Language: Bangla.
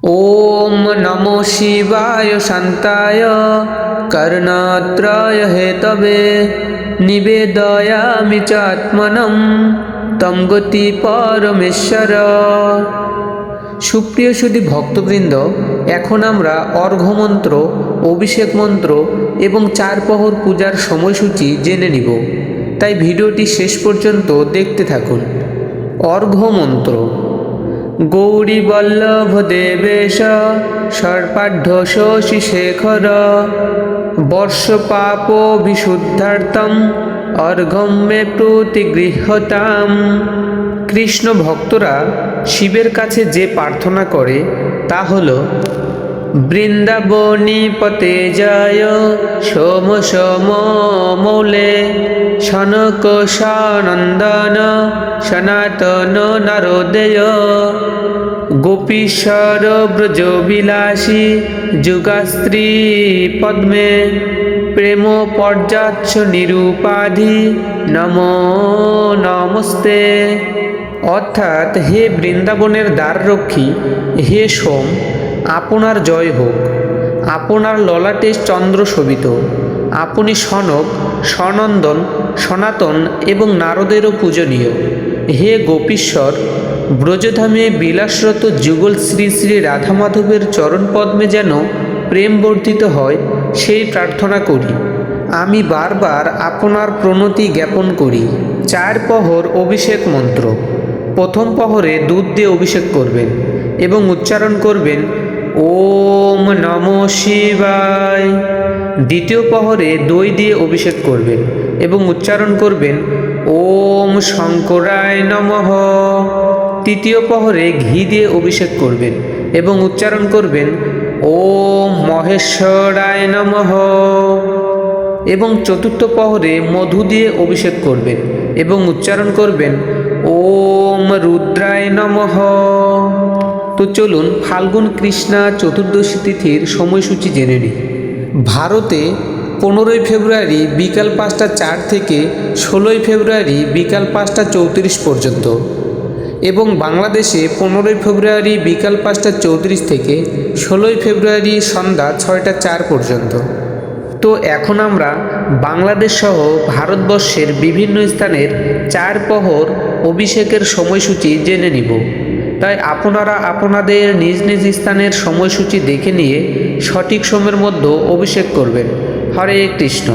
ओम नमो शिवाय शांताय कर्णत्रय हेतवे निवेदयामि च आत्मनं तम गति परमेश्वर। সুপ্রিয় সুধী ভক্তবৃন্দ, এখন আমরা অর্ঘ্যমন্ত্র, অভিষেক মন্ত্র এবং চার প্রহর পূজার সময়সূচি জেনে নিব, তাই ভিডিওটি শেষ পর্যন্ত দেখতে থাকুন। অর্ঘ্যমন্ত্র। গৌরী বল্লভ দেবেশ সর্পাঢ্য শশী শেখর বর্ষ পাপ বিশুদ্ধার্থম অর্ঘ্যম মে প্রতিগৃহতাম। কৃষ্ণ ভক্তরা শিবের কাছে যে প্রার্থনা করে তা হল বৃন্দাবনী পতে জয় সোম সোম মৌলে সনক সনন্দন সনাতন নারদেয় গোপীশ্বর ব্রজ বিলাসী যুগাস্ত্রী পদ্মে প্রেম পর্যাচ্ছ নিরুপাধি নমো নমস্তে। অর্থাৎ, হে বৃন্দাবনের দ্বাররক্ষী, হে সোম, আপনার জয় হোক। আপনার ললাটে চন্দ্র শোভিত, আপনি সনক, সনন্দন, সনাতন এবং নারদেরও পূজনীয়। হে গোপীশ্বর, ব্রজধামে বিলাসরত যুগল শ্রী শ্রী রাধা মাধবের চরণপদ্মে যেন প্রেম বর্ধিত হয়, সেই প্রার্থনা করি। আমি বারবার আপনার প্রণতি জ্ঞাপন করি। চার প্রহর অভিষেক মন্ত্র। প্রথম প্রহরে দুধ দিয়ে অভিষেক করবেন এবং উচ্চারণ করবেন ওম নমঃ শিবায়। দ্বিতীয় প্রহরে দই দিয়ে অভিষেক করবেন এবং উচ্চারণ করবেন ওম শঙ্করায় নমঃ। তৃতীয় প্রহরে ঘি দিয়ে অভিষেক করবেন এবং উচ্চারণ করবেন ওম মহেশ্বরায় নমঃ। এবং চতুর্থ প্রহরে মধু দিয়ে অভিষেক করবেন এবং উচ্চারণ করবেন ওম রুদ্রায় নমঃ। তো চলুন ফাল্গুন কৃষ্ণা চতুর্দশী তিথির সময়সূচি জেনে নিই। ভারতে 15ই ফেব্রুয়ারি বিকাল 5টা 4 থেকে 16ই ফেব্রুয়ারি বিকাল 5টা 34 পর্যন্ত এবং বাংলাদেশে 15ই ফেব্রুয়ারি বিকাল 5টা 34 থেকে 16ই ফেব্রুয়ারি সন্ধ্যা 6টা 4 পর্যন্ত। তো এখন আমরা বাংলাদেশ সহ ভারতবর্ষের বিভিন্ন স্থানের চার প্রহর অভিষেকের সময়সূচি জেনে নিব, তাই আপনারা আপনাদের নিজ নিজ স্থানের সময়সূচি দেখে নিয়ে সঠিক সময়ের মধ্যে অভিষেক করবেন। হরে কৃষ্ণ।